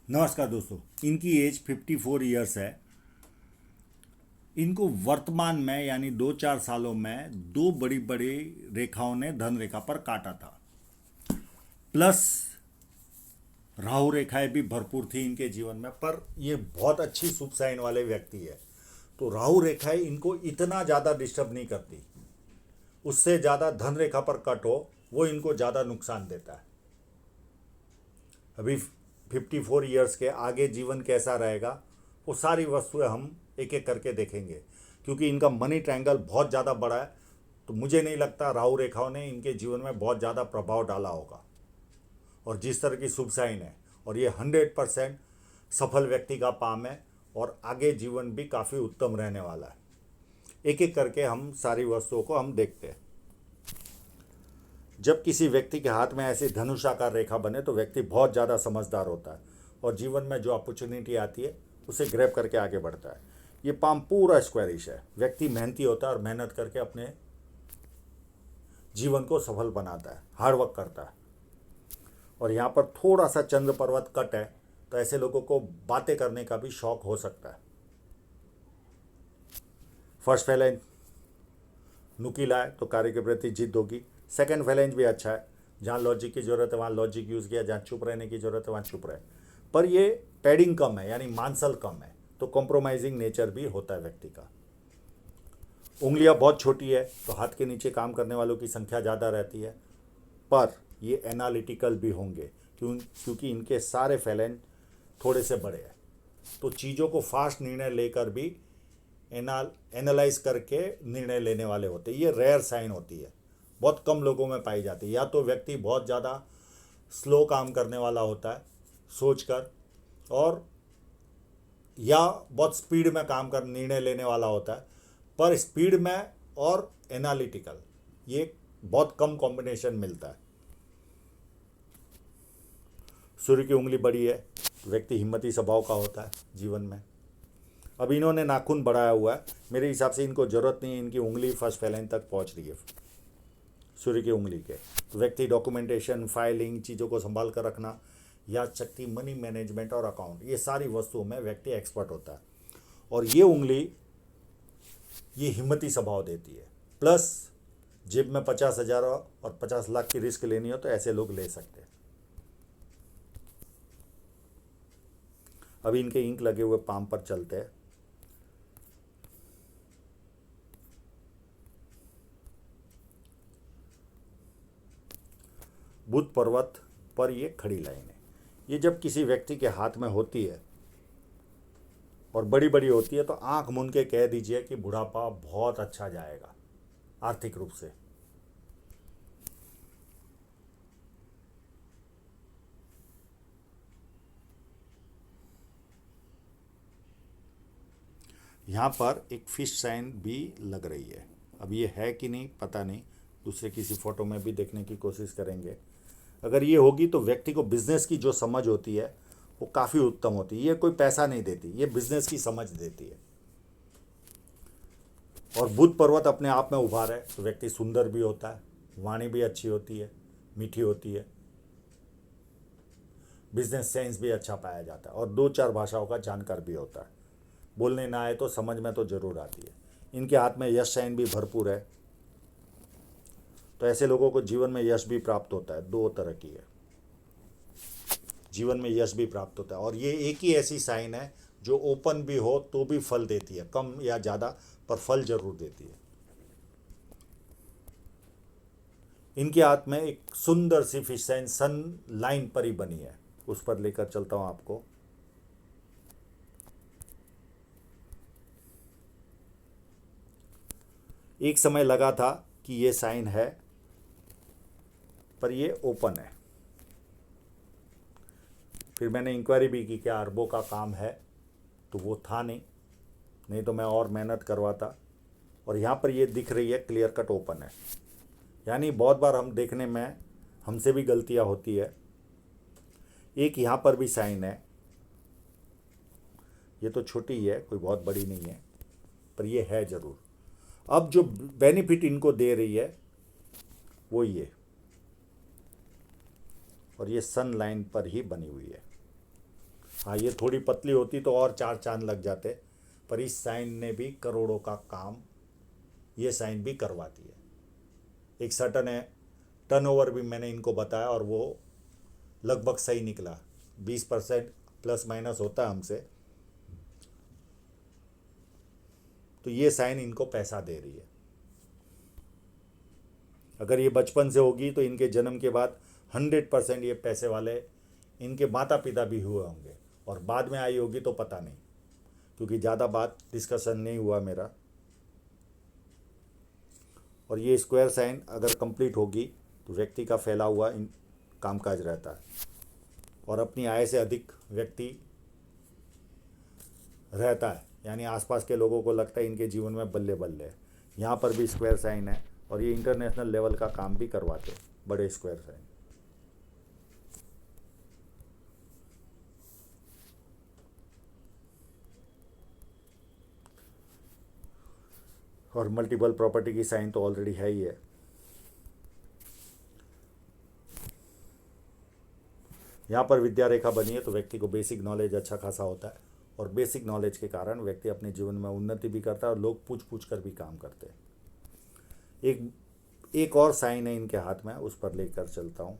नमस्कार दोस्तों। इनकी एज 54 ईयर्स है। इनको वर्तमान में यानी 2-4 सालों में दो बड़ी बड़ी रेखाओं ने धन रेखा पर काटा था। प्लस राहु रेखाएं भी भरपूर थी इनके जीवन में, पर ये बहुत अच्छी शुभ साइन वाले व्यक्ति है। तो राहु रेखाएं इनको इतना ज़्यादा डिस्टर्ब नहीं करती। उससे ज़्यादा धन रेखा पर कट हो वो इनको ज़्यादा नुकसान देता है। अभी 54 ईयर्स के आगे जीवन कैसा रहेगा वो सारी वस्तुएं हम एक एक करके देखेंगे, क्योंकि इनका मनी ट्रायंगल बहुत ज़्यादा बड़ा है। तो मुझे नहीं लगता राहु रेखाओं ने इनके जीवन में बहुत ज़्यादा प्रभाव डाला होगा। और जिस तरह की शुभ साइन है, और ये 100% सफल व्यक्ति का पाम है, और आगे जीवन भी काफ़ी उत्तम रहने वाला है। एक एक करके हम सारी वस्तुओं को हम देखते हैं। जब किसी व्यक्ति के हाथ में ऐसी धनुषाकार रेखा बने तो व्यक्ति बहुत ज़्यादा समझदार होता है और जीवन में जो अपॉर्चुनिटी आती है उसे ग्रैब करके आगे बढ़ता है। ये पाम पूरा स्क्वायरिश है। व्यक्ति मेहनती होता है और मेहनत करके अपने जीवन को सफल बनाता है, हार्ड वर्क करता है। और यहाँ पर थोड़ा सा चंद्र पर्वत कट है, तो ऐसे लोगों को बातें करने का भी शौक हो सकता है। फर्स्ट फैलेंज नुकीला है तो कार्य के प्रति जिद होगी। सेकंड फैलेंज भी अच्छा है, जहाँ लॉजिक की ज़रूरत है वहाँ लॉजिक यूज़ किया, जहाँ चुप रहने की ज़रूरत है वहाँ चुप रहे। पर ये पैडिंग कम है, यानी मांसल कम है, तो कॉम्प्रोमाइजिंग नेचर भी होता है व्यक्ति का। उंगलियां बहुत छोटी है तो हाथ के नीचे काम करने वालों की संख्या ज़्यादा रहती है, पर ये एनालिटिकल भी होंगे क्योंकि इनके सारे फैलेंज थोड़े से बड़े हैं। तो चीज़ों को फास्ट निर्णय लेकर भी एनालाइज करके निर्णय लेने वाले होते हैं। ये रेयर साइन होती है, बहुत कम लोगों में पाई जाती है। या तो व्यक्ति बहुत ज़्यादा स्लो काम करने वाला होता है सोचकर, और या बहुत स्पीड में काम कर निर्णय लेने वाला होता है। पर स्पीड में और एनालिटिकल ये बहुत कम कॉम्बिनेशन मिलता है। सूर्य की उंगली बड़ी है, व्यक्ति हिम्मती स्वभाव का होता है जीवन में। अब इन्होंने नाखून बढ़ाया हुआ है, मेरे हिसाब से इनको ज़रूरत नहीं है, इनकी उंगली फर्स्ट फैलेंज तक पहुंच रही है सूर्य की उंगली के। तो व्यक्ति डॉक्यूमेंटेशन, फाइलिंग, चीज़ों को संभाल कर रखना, याद शक्ति, मनी मैनेजमेंट और अकाउंट, ये सारी वस्तुओं में व्यक्ति एक्सपर्ट होता है। और ये उंगली ये हिम्मती स्वभाव देती है। प्लस जेब में 50,000 और 50 लाख की रिस्क लेनी हो तो ऐसे लोग ले सकते हैं। अभी इनके इंक लगे हुए पाम पर चलते हैं। बुध पर्वत पर ये खड़ी लाइन है। ये जब किसी व्यक्ति के हाथ में होती है और बड़ी बड़ी होती है तो आंख मूंद के कह दीजिए कि बुढ़ापा बहुत अच्छा जाएगा आर्थिक रूप से। यहाँ पर एक फिश साइन भी लग रही है। अब ये है कि नहीं पता नहीं, दूसरे किसी फ़ोटो में भी देखने की कोशिश करेंगे। अगर ये होगी तो व्यक्ति को बिजनेस की जो समझ होती है वो काफ़ी उत्तम होती है। ये कोई पैसा नहीं देती, ये बिजनेस की समझ देती है। और बुध पर्वत अपने आप में उभार है तो व्यक्ति सुंदर भी होता है, वाणी भी अच्छी होती है, मीठी होती है, बिजनेस सेंस भी अच्छा पाया जाता है, और 2-4 भाषाओं का जानकार भी होता है। बोलने ना आए तो समझ में तो ज़रूर आती है। इनके हाथ में यश साइन भी भरपूर है, तो ऐसे लोगों को जीवन में यश भी प्राप्त होता है। दो तरह की है, जीवन में यश भी प्राप्त होता है। और ये एक ही ऐसी साइन है जो ओपन भी हो तो भी फल देती है, कम या ज़्यादा पर फल जरूर देती है। इनके हाथ में एक सुंदर सी फिश साइन सन लाइन पर ही बनी है, उस पर लेकर चलता हूँ आपको। एक समय लगा था कि ये साइन है, पर ये ओपन है। फिर मैंने इंक्वायरी भी की क्या अरबों का काम है, तो वो था नहीं, नहीं तो मैं और मेहनत करवाता। और यहाँ पर ये दिख रही है क्लियर कट ओपन है। यानी बहुत बार हम देखने में हमसे भी गलतियाँ होती है। एक यहाँ पर भी साइन है, ये तो छोटी ही है, कोई बहुत बड़ी नहीं है, पर ये है ज़रूर। अब जो बेनिफिट इनको दे रही है वो ये, और ये सन लाइन पर ही बनी हुई है। हाँ, ये थोड़ी पतली होती तो और चार चांद लग जाते, पर इस साइन ने भी करोड़ों का काम ये साइन भी करवाती है। एक सर्टन है टर्नओवर भी मैंने इनको बताया और वो लगभग सही निकला, 20% प्लस माइनस होता है हमसे, तो ये साइन इनको पैसा दे रही है। अगर ये बचपन से होगी तो इनके जन्म के बाद 100% ये पैसे वाले इनके माता पिता भी हुए होंगे, और बाद में आई होगी तो पता नहीं, क्योंकि ज़्यादा बात डिस्कशन नहीं हुआ मेरा। और ये स्क्वायर साइन अगर कंप्लीट होगी तो व्यक्ति का फैला हुआ इन कामकाज रहता है, और अपनी आय से अधिक व्यक्ति रहता है, यानी आसपास के लोगों को लगता है इनके जीवन में बल्ले बल्ले है। यहाँ पर भी स्क्वायर साइन है, और ये इंटरनेशनल लेवल का काम भी करवाते हैं, बड़े स्क्वायर साइन। और मल्टीपल प्रॉपर्टी की साइन तो ऑलरेडी है ही है। यहाँ पर विद्या रेखा बनी है तो व्यक्ति को बेसिक नॉलेज अच्छा खासा होता है, और बेसिक नॉलेज के कारण व्यक्ति अपने जीवन में उन्नति भी करता है और लोग पूछ पूछ कर भी काम करते हैं। एक और साइन है इनके हाथ में, उस पर लेकर चलता हूँ।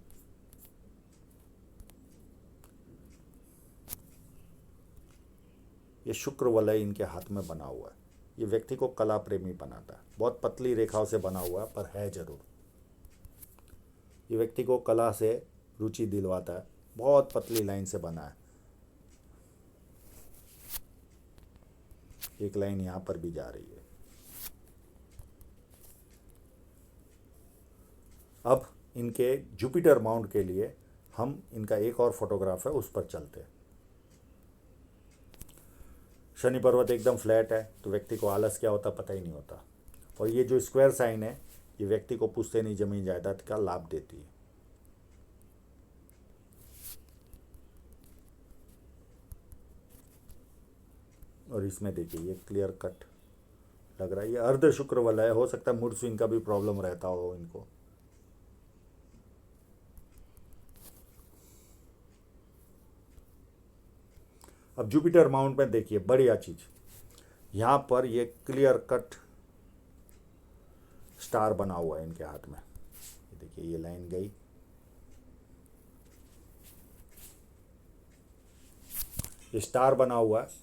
ये शुक्र वलय इनके हाथ में बना हुआ है। ये व्यक्ति को कला प्रेमी बनाता है, बहुत पतली रेखाओं से बना हुआ है पर है जरूर। ये व्यक्ति को कला से रुचि दिलवाता है, बहुत पतली लाइन से बना है। एक लाइन यहाँ पर भी जा रही है। अब इनके जुपिटर माउंट के लिए हम इनका एक और फोटोग्राफ है उस पर चलते हैं। शनि पर्वत एकदम फ्लैट है तो व्यक्ति को आलस क्या होता पता ही नहीं होता, और ये जो स्क्वायर साइन है ये व्यक्ति को पुश्तैनी जमीन जायदाद का लाभ देती है। और इसमें देखिए ये क्लियर कट लग रहा है, ये अर्ध शुक्र वाला है, हो सकता है मूड स्विंग का भी प्रॉब्लम रहता हो इनको। अब जुपिटर माउंट में देखिए बढ़िया चीज, यहाँ पर ये क्लियर कट स्टार बना हुआ है इनके हाथ में। ये देखिए ये लाइन गई, ये स्टार बना हुआ है।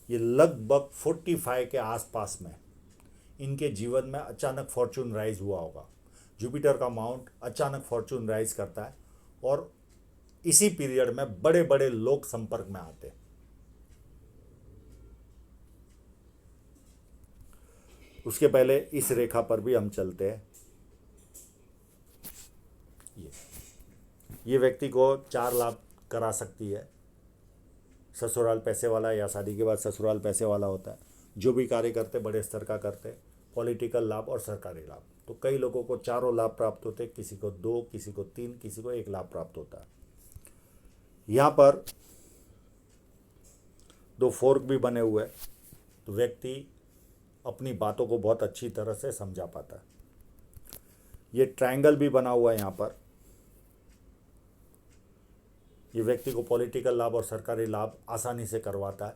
ये लगभग 45 के आसपास में इनके जीवन में अचानक फॉर्चून राइज हुआ होगा। जुपिटर का माउंट अचानक फॉर्चून राइज करता है, और इसी पीरियड में बड़े बड़े लोग संपर्क में आते हैं। उसके पहले इस रेखा पर भी हम चलते हैं। ये व्यक्ति को 4 लाभ करा सकती है, ससुराल पैसे वाला या शादी के बाद ससुराल पैसे वाला होता है, जो भी कार्य करते बड़े स्तर का करते, पॉलिटिकल लाभ और सरकारी लाभ। तो कई लोगों को चारों लाभ प्राप्त होते, किसी को 2, किसी को 3, किसी को 1 लाभ प्राप्त होता है। यहाँ पर 2 फोर्क भी बने हुए हैं, तो व्यक्ति अपनी बातों को बहुत अच्छी तरह से समझा पाता है। ये ट्रायंगल भी बना हुआ है यहाँ पर, ये व्यक्ति को पॉलिटिकल लाभ और सरकारी लाभ आसानी से करवाता है,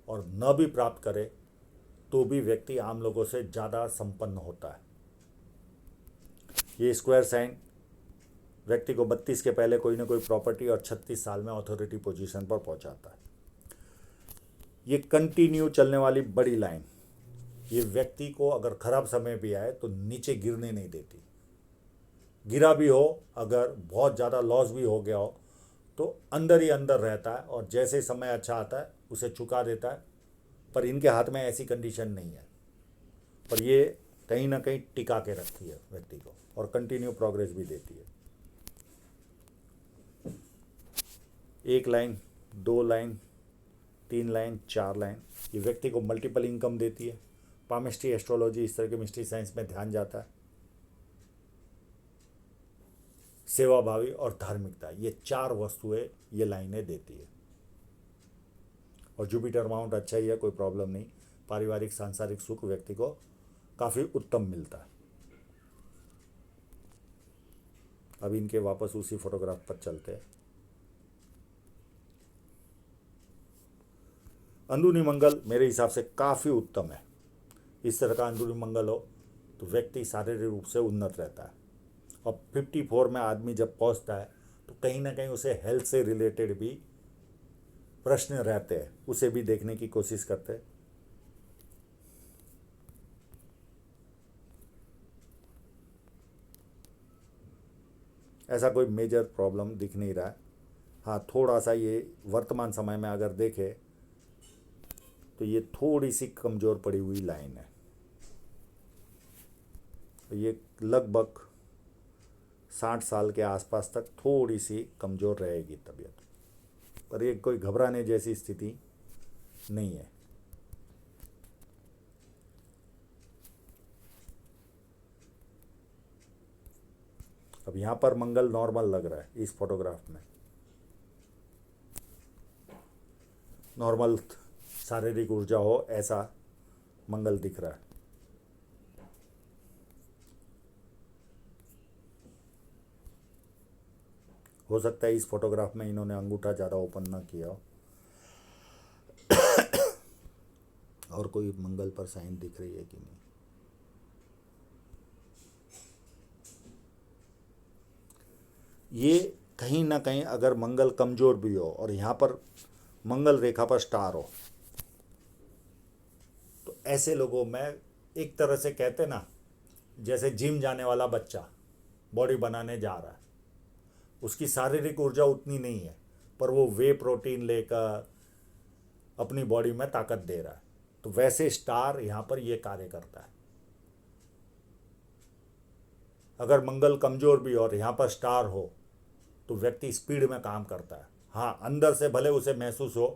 और न भी प्राप्त करे तो भी व्यक्ति आम लोगों से ज़्यादा संपन्न होता है। ये स्क्वायर साइन व्यक्ति को 32 के पहले कोई ना कोई प्रॉपर्टी और 36 साल में अथॉरिटी पोजीशन पर पहुंचाता है। ये कंटिन्यू चलने वाली बड़ी लाइन, ये व्यक्ति को अगर खराब समय भी आए तो नीचे गिरने नहीं देती। गिरा भी हो, अगर बहुत ज़्यादा लॉस भी हो गया हो, तो अंदर ही अंदर रहता है, और जैसे समय अच्छा आता है उसे चुका देता है। पर इनके हाथ में ऐसी कंडीशन नहीं है, पर ये कहीं ना कहीं टिका के रखती है व्यक्ति को, और कंटिन्यू प्रोग्रेस भी देती है। 1 लाइन, 2 लाइन, 3 लाइन, 4 लाइन, ये व्यक्ति को मल्टीपल इनकम देती है। पामिस्ट्री, एस्ट्रोलॉजी, इस तरह के मिस्ट्री साइंस में ध्यान जाता है। सेवाभावी और धार्मिकता, ये 4 वस्तुएं ये लाइनें देती है। और जुपिटर माउंट अच्छा ही है, कोई प्रॉब्लम नहीं। पारिवारिक सांसारिक सुख व्यक्ति को काफ़ी उत्तम मिलता है। अब इनके वापस उसी फोटोग्राफ पर चलते हैं। अंदरूनी मंगल मेरे हिसाब से काफ़ी उत्तम है। इस तरह का अंदरूनी मंगल हो तो व्यक्ति शारीरिक रूप से उन्नत रहता है। और 54 में आदमी जब पहुंचता है तो कहीं ना कहीं उसे हेल्थ से रिलेटेड भी प्रश्न रहते हैं, उसे भी देखने की कोशिश करते हैं। ऐसा कोई मेजर प्रॉब्लम दिख नहीं रहा है। हाँ, थोड़ा सा ये वर्तमान समय में अगर देखें तो ये थोड़ी सी कमज़ोर पड़ी हुई लाइन है। ये लगभग 60 साल के आसपास तक थोड़ी सी कमज़ोर रहेगी तबीयत, पर ये कोई घबराने जैसी स्थिति नहीं है। अब यहाँ पर मंगल नॉर्मल लग रहा है इस फोटोग्राफ में, नॉर्मल शारीरिक ऊर्जा हो ऐसा मंगल दिख रहा है। हो सकता है इस फोटोग्राफ में इन्होंने अंगूठा ज़्यादा ओपन ना किया हो। और कोई मंगल पर साइन दिख रही है कि नहीं? ये कहीं ना कहीं अगर मंगल कमज़ोर भी हो और यहाँ पर मंगल रेखा पर स्टार हो तो ऐसे लोगों में एक तरह से कहते ना, जैसे जिम जाने वाला बच्चा बॉडी बनाने जा रहा है, उसकी शारीरिक ऊर्जा उतनी नहीं है पर वो वे प्रोटीन लेकर अपनी बॉडी में ताकत दे रहा है, तो वैसे स्टार यहाँ पर ये कार्य करता है। अगर मंगल कमज़ोर भी और यहाँ पर स्टार हो तो व्यक्ति स्पीड में काम करता है। हाँ, अंदर से भले उसे महसूस हो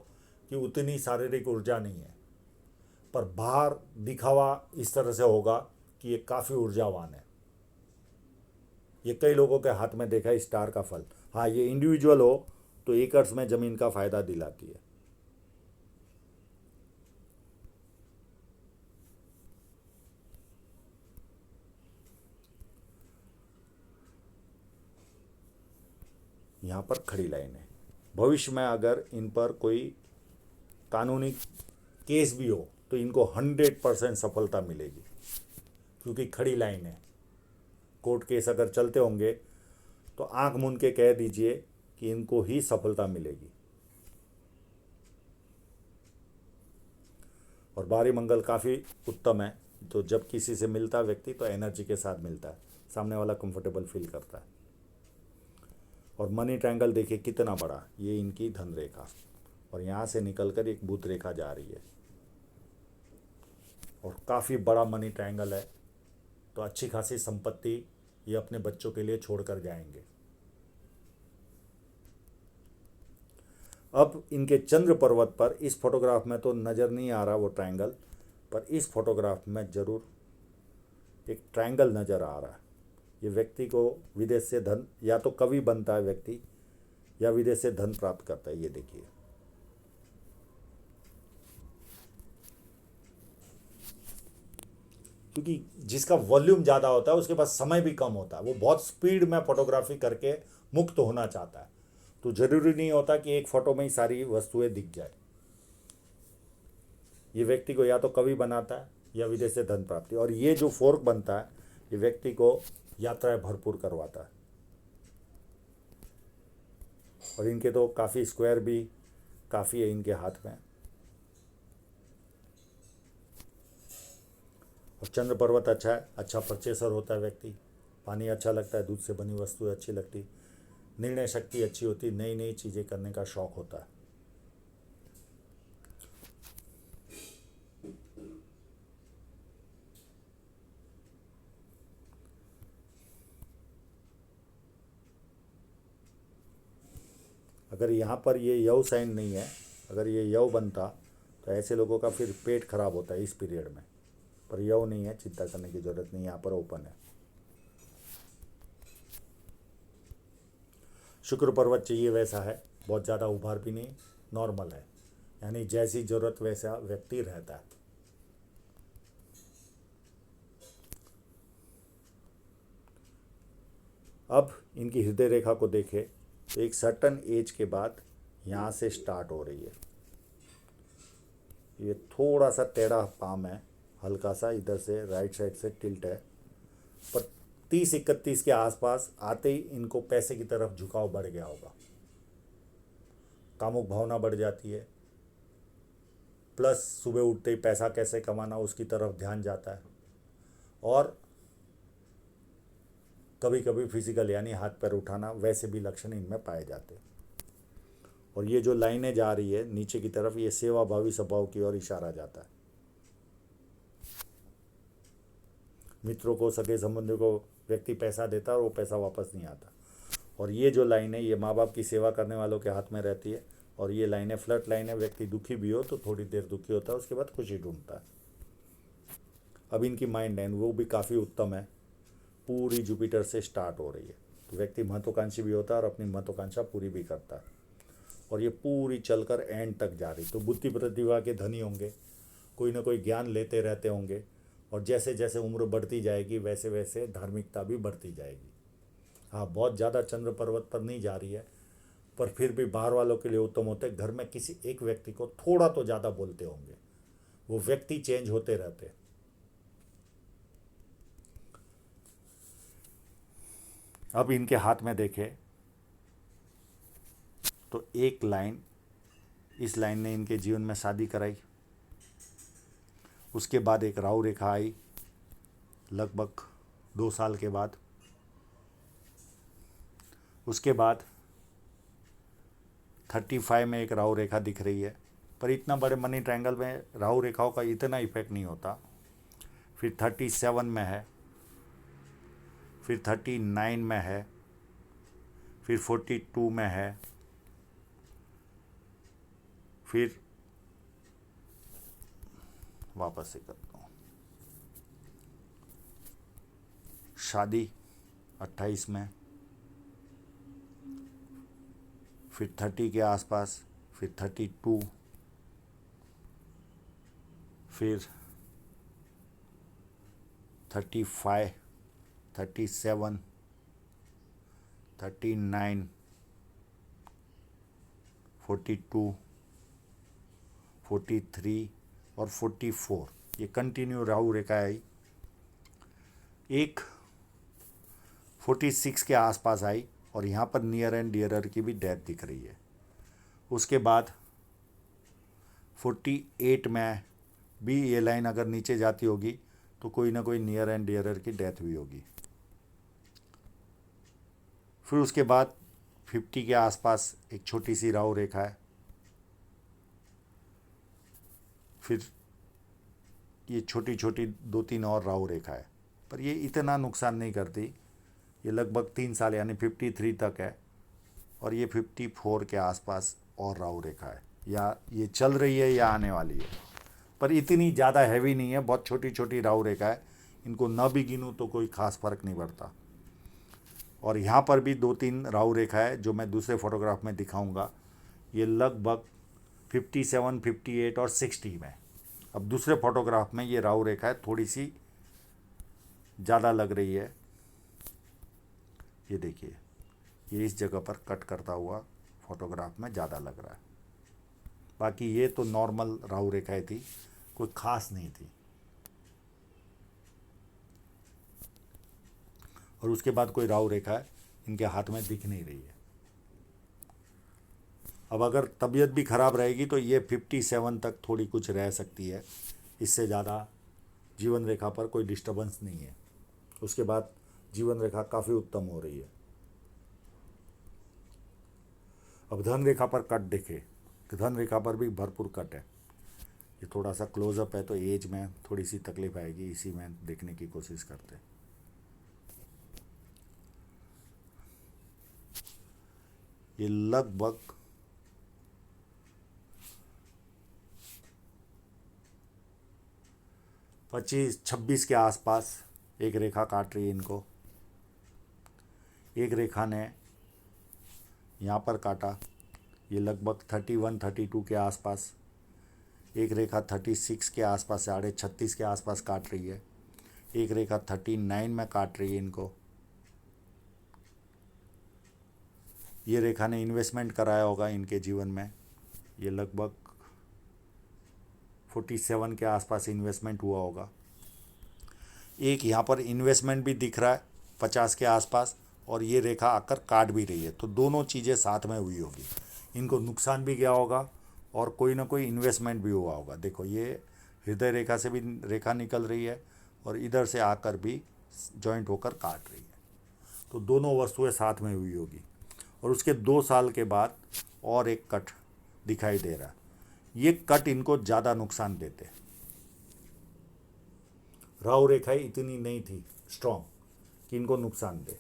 कि उतनी शारीरिक ऊर्जा नहीं है, पर बाहर दिखावा इस तरह से होगा कि ये काफ़ी ऊर्जावान है। ये कई लोगों के हाथ में देखा है स्टार का फल। हाँ, ये इंडिविजुअल हो तो एकर्स में ज़मीन का फ़ायदा दिलाती है। यहाँ पर खड़ी लाइन है। भविष्य में अगर इन पर कोई कानूनी केस भी हो तो इनको 100% सफलता मिलेगी, क्योंकि खड़ी लाइन है। कोर्ट केस अगर चलते होंगे तो आंख मूंद के कह दीजिए कि इनको ही सफलता मिलेगी। और बाहरी मंगल काफ़ी उत्तम है, तो जब किसी से मिलता व्यक्ति तो एनर्जी के साथ मिलता है, सामने वाला कंफर्टेबल फील करता है। और मनी ट्रायंगल देखिए कितना बड़ा, ये इनकी धन रेखा, और यहाँ से निकलकर एक बुध रेखा जा रही है और काफ़ी बड़ा मनी ट्रायंगल है, तो अच्छी खासी संपत्ति ये अपने बच्चों के लिए छोड़ कर जाएंगे। अब इनके चंद्र पर्वत पर इस फोटोग्राफ में तो नज़र नहीं आ रहा वो ट्रायंगल, पर इस फोटोग्राफ में ज़रूर एक ट्रायंगल नज़र आ रहा है। ये व्यक्ति को विदेश से धन, या तो कवि बनता है व्यक्ति या विदेश से धन प्राप्त करता है। ये देखिए, क्योंकि जिसका वॉल्यूम ज़्यादा होता है उसके पास समय भी कम होता है, वो बहुत स्पीड में फोटोग्राफी करके मुक्त होना चाहता है, तो ज़रूरी नहीं होता कि एक फ़ोटो में ही सारी वस्तुएं दिख जाए। ये व्यक्ति को या तो कवि बनाता है या विदेश से धन प्राप्ति, और ये जो फोर्क बनता है ये व्यक्ति को यात्राएं भरपूर करवाता है। और इनके तो काफ़ी स्क्वायर भी काफ़ी है इनके हाथ में। और चंद्र पर्वत अच्छा है, अच्छा परचेसर होता है व्यक्ति, पानी अच्छा लगता है, दूध से बनी वस्तुएं अच्छी लगती, निर्णय शक्ति अच्छी होती, नई नई चीज़ें करने का शौक होता है। अगर यहाँ पर ये यव साइन नहीं है, अगर ये यव बनता तो ऐसे लोगों का फिर पेट खराब होता है इस पीरियड में, पर यव नहीं है, चिंता करने की ज़रूरत नहीं, यहाँ पर ओपन है। शुक्र पर्वत चाहिए वैसा है, बहुत ज़्यादा उभार भी नहीं, नॉर्मल है, यानी जैसी ज़रूरत वैसा व्यक्ति रहता है। अब इनकी हृदय रेखा को देखें तो एक सर्टन एज के बाद यहाँ से स्टार्ट हो रही है, ये थोड़ा सा टेढ़ा पाम है, हल्का सा इधर से राइट साइड से टिल्ट है, पर 30-31 के आसपास आते ही इनको पैसे की तरफ झुकाव बढ़ गया होगा, कामुक भावना बढ़ जाती है, प्लस सुबह उठते ही पैसा कैसे कमाना उसकी तरफ ध्यान जाता है, और कभी कभी फिजिकल यानी हाथ पैर उठाना, वैसे भी लक्षण इनमें पाए जाते हैं। और ये जो लाइनें जा रही है नीचे की तरफ, ये सेवाभावी स्वभाव की ओर इशारा जाता है। मित्रों को, सगे संबंधियों को व्यक्ति पैसा देता है और वो पैसा वापस नहीं आता। और ये जो लाइन है ये माँ बाप की सेवा करने वालों के हाथ में रहती है। और ये लाइनें फ्लर्ट लाइनें, व्यक्ति दुखी भी हो तो थोड़ी देर दुखी होता है, उसके बाद खुशी ढूंढता है। अब इनकी माइंड लाइन वो भी काफ़ी उत्तम है, पूरी जुपिटर से स्टार्ट हो रही है, तो व्यक्ति महत्वाकांक्षी भी होता है और अपनी महत्वाकांक्षा पूरी भी करता है। और ये पूरी चलकर एंड तक जा रही, तो बुद्धि प्रतिभा के धनी होंगे, कोई ना कोई ज्ञान लेते रहते होंगे, और जैसे जैसे उम्र बढ़ती जाएगी वैसे वैसे धार्मिकता भी बढ़ती जाएगी। हाँ, बहुत ज़्यादा चंद्र पर्वत पर नहीं जा रही है, पर फिर भी बाहर वालों के लिए उत्तम होते। घर में किसी एक व्यक्ति को थोड़ा तो ज़्यादा बोलते होंगे, वो व्यक्ति चेंज होते रहते। अब इनके हाथ में देखे तो एक लाइन, इस लाइन ने इनके जीवन में शादी कराई। उसके बाद एक राहु रेखा आई लगभग 2 साल के बाद। उसके बाद 35 में एक राहु रेखा दिख रही है, पर इतना बड़े मनी ट्रायंगल में राहु रेखाओं का इतना इफेक्ट नहीं होता। फिर 37 में है, फिर 39 में है, फिर 42 में है, फिर वापस से करता हूँ, शादी 28 में, फिर 30 के आसपास, फिर 32, फिर 35, 37, 39, 42, 43 और 44, ये कंटिन्यू राहु रेखा आई। एक 46 के आसपास आई और यहाँ पर नियर एंड डियरर की भी डेथ दिख रही है। उसके बाद 48 में भी ये लाइन अगर नीचे जाती होगी तो कोई ना कोई नियर एंड डियरर की डेथ हुई होगी। फिर उसके बाद 50 के आसपास एक छोटी सी राहु रेखा है। फिर ये छोटी छोटी 2-3 और राहु रेखा है, पर ये इतना नुकसान नहीं करती। ये लगभग 3 साल यानी 53 तक है, और ये 54 के आसपास और राहु रेखा है, या ये चल रही है या आने वाली है, पर इतनी ज़्यादा हैवी नहीं है, बहुत छोटी छोटी राहु रेखा है। इनको न भी गिनूँ तो कोई ख़ास फ़र्क नहीं पड़ता। और यहाँ पर भी 2-3 राहु रेखा है जो मैं दूसरे फोटोग्राफ में दिखाऊंगा। ये लगभग 57, 58 और 60 में। अब दूसरे फोटोग्राफ में ये राहु रेखा है थोड़ी सी ज़्यादा लग रही है। ये देखिए, ये इस जगह पर कट करता हुआ फोटोग्राफ में ज़्यादा लग रहा है। बाकी ये तो नॉर्मल राहु रेखाएं थी, कोई ख़ास नहीं थी। और उसके बाद कोई राहु रेखा इनके हाथ में दिख नहीं रही है। अब अगर तबीयत भी ख़राब रहेगी तो ये 57 तक थोड़ी कुछ रह सकती है, इससे ज़्यादा जीवन रेखा पर कोई डिस्टर्बेंस नहीं है। उसके बाद जीवन रेखा काफ़ी उत्तम हो रही है। अब धन रेखा पर कट देखे तो धन रेखा पर भी भरपूर कट है। ये थोड़ा सा क्लोजअप है तो एज में थोड़ी सी तकलीफ आएगी, इसी में देखने की कोशिश करते हैं। ये लगभग 25-26 के आसपास एक रेखा काट रही है इनको। एक रेखा ने यहाँ पर काटा, ये लगभग 31-32 के आसपास। एक रेखा 36 के आसपास, 36.5 के आसपास काट रही है। एक रेखा 39 में काट रही है इनको। ये रेखा ने इन्वेस्टमेंट कराया होगा इनके जीवन में, ये लगभग 47 के आसपास इन्वेस्टमेंट हुआ होगा। एक यहाँ पर इन्वेस्टमेंट भी दिख रहा है 50 के आसपास, और ये रेखा आकर काट भी रही है, तो दोनों चीज़ें साथ में हुई होगी। इनको नुकसान भी गया होगा और कोई ना कोई इन्वेस्टमेंट भी हुआ होगा। देखो ये हृदय रेखा से भी रेखा निकल रही है और इधर से आकर भी जॉइंट होकर काट रही है, तो दोनों वस्तुएं साथ में हुई होगी। और उसके 2 साल के बाद और एक कट दिखाई दे रहा है। ये कट इनको ज़्यादा नुकसान देते। राहु रेखा इतनी नहीं थी स्ट्रांग कि इनको नुकसान दे।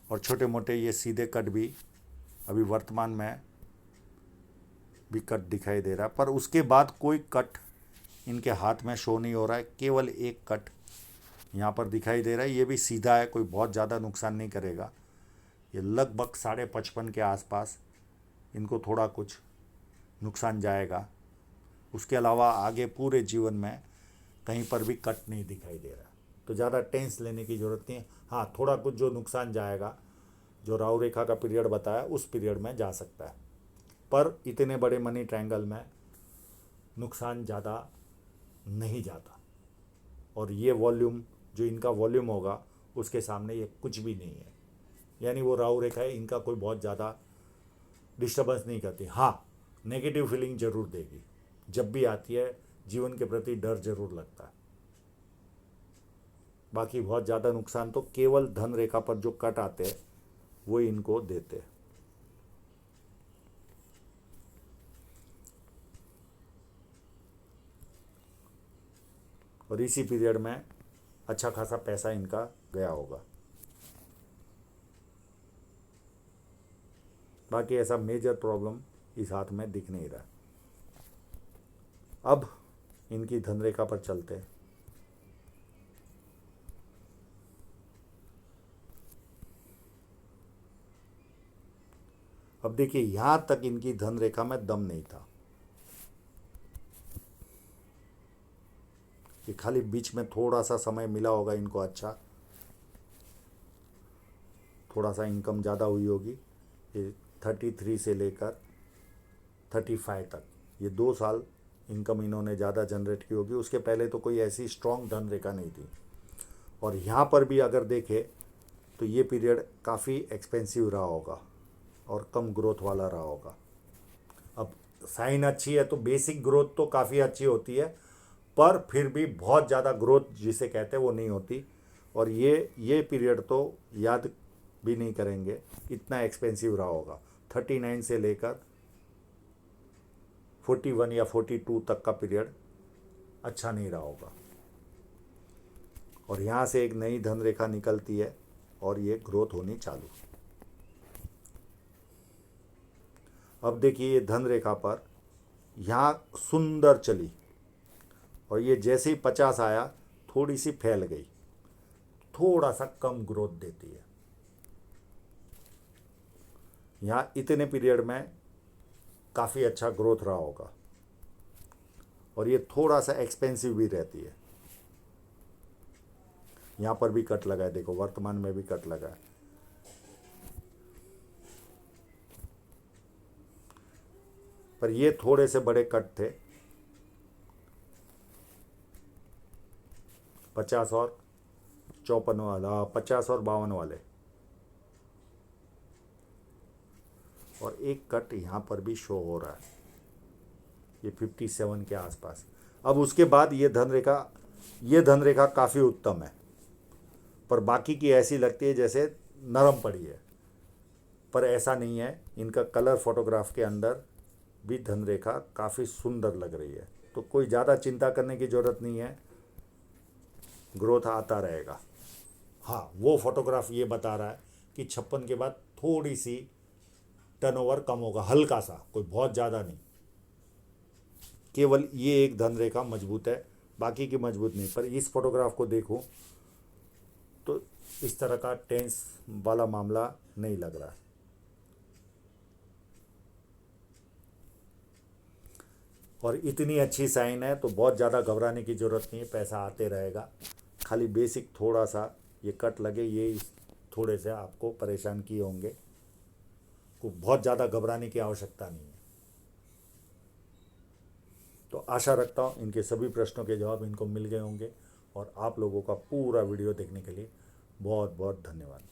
और छोटे मोटे ये सीधे कट भी अभी वर्तमान में भी कट दिखाई दे रहा है, पर उसके बाद कोई कट इनके हाथ में शो नहीं हो रहा है। केवल एक कट यहाँ पर दिखाई दे रहा है, ये भी सीधा है, कोई बहुत ज़्यादा नुकसान नहीं करेगा। ये लगभग 55.5 के आसपास इनको थोड़ा कुछ नुकसान जाएगा। उसके अलावा आगे पूरे जीवन में कहीं पर भी कट नहीं दिखाई दे रहा, तो ज़्यादा टेंस लेने की ज़रूरत नहीं है। हाँ, थोड़ा कुछ जो नुकसान जाएगा, जो राहु रेखा का पीरियड बताया उस पीरियड में जा सकता है, पर इतने बड़े मनी ट्रायंगल में नुकसान ज़्यादा नहीं जाता। और ये वॉल्यूम जो इनका वॉल्यूम होगा उसके सामने ये कुछ भी नहीं है। यानी वो राहु रेखा है, इनका कोई बहुत ज़्यादा डिस्टर्बेंस नहीं करती। हाँ, नेगेटिव फीलिंग जरूर देगी, जब भी आती है जीवन के प्रति डर जरूर लगता है। बाकी बहुत ज़्यादा नुकसान तो केवल धन रेखा पर जो कट आते हैं वो इनको देते हैं। और इसी पीरियड में अच्छा खासा पैसा इनका गया होगा। बाकी ऐसा मेजर प्रॉब्लम इस हाथ में दिख नहीं रहा। अब इनकी धनरेखा पर चलते हैं। अब देखिए यहां तक इनकी धन रेखा में दम नहीं था, ये खाली बीच में थोड़ा सा समय मिला होगा इनको, अच्छा थोड़ा सा इनकम ज़्यादा हुई होगी। ये 33 से लेकर 35 तक ये 2 साल इनकम इन्होंने ज़्यादा जनरेट की होगी। उसके पहले तो कोई ऐसी स्ट्रॉन्ग धन रेखा नहीं थी। और यहाँ पर भी अगर देखें तो ये पीरियड काफ़ी एक्सपेंसिव रहा होगा और कम ग्रोथ वाला रहा होगा। अब साइन अच्छी है तो बेसिक ग्रोथ तो काफ़ी अच्छी होती है, पर फिर भी बहुत ज़्यादा ग्रोथ जिसे कहते हैं वो नहीं होती। और ये पीरियड तो याद भी नहीं करेंगे, इतना एक्सपेंसिव रहा होगा। 39 से लेकर 41 या 42 तक का पीरियड अच्छा नहीं रहा होगा। और यहाँ से एक नई धन रेखा निकलती है और ये ग्रोथ होनी चालू। अब देखिए ये धन रेखा पर यहाँ सुंदर चली और ये जैसे ही 50 आया थोड़ी सी फैल गई, थोड़ा सा कम ग्रोथ देती है। यहाँ इतने पीरियड में काफ़ी अच्छा ग्रोथ रहा होगा और ये थोड़ा सा एक्सपेंसिव भी रहती है। यहाँ पर भी कट लगा है, देखो वर्तमान में भी कट लगा है। पर ये थोड़े से बड़े कट थे, 50 और 54 वाला, 50 और 52 वाले। और एक कट यहाँ पर भी शो हो रहा है, ये 57 के आसपास। अब उसके बाद ये धन रेखा काफ़ी उत्तम है, पर बाकी की ऐसी लगती है जैसे नरम पड़ी है, पर ऐसा नहीं है। इनका कलर फोटोग्राफ के अंदर भी धन रेखा काफ़ी सुंदर लग रही है, तो कोई ज़्यादा चिंता करने की ज़रूरत नहीं है, ग्रोथ आता रहेगा। हाँ, वो फोटोग्राफ ये बता रहा है कि 56 के बाद थोड़ी सी टर्नओवर कम होगा, हल्का सा, कोई बहुत ज़्यादा नहीं। केवल ये एक धन रेखा मजबूत है, बाकी की मजबूत नहीं। पर इस फोटोग्राफ को देखूं तो इस तरह का टेंस वाला मामला नहीं लग रहा है। और इतनी अच्छी साइन है तो बहुत ज़्यादा घबराने की ज़रूरत नहीं है, पैसा आते रहेगा। खाली बेसिक थोड़ा सा ये कट लगे, ये थोड़े से आपको परेशान किए होंगे, उसको बहुत ज़्यादा घबराने की आवश्यकता नहीं है। तो आशा रखता हूँ इनके सभी प्रश्नों के जवाब इनको मिल गए होंगे, और आप लोगों का पूरा वीडियो देखने के लिए बहुत बहुत धन्यवाद।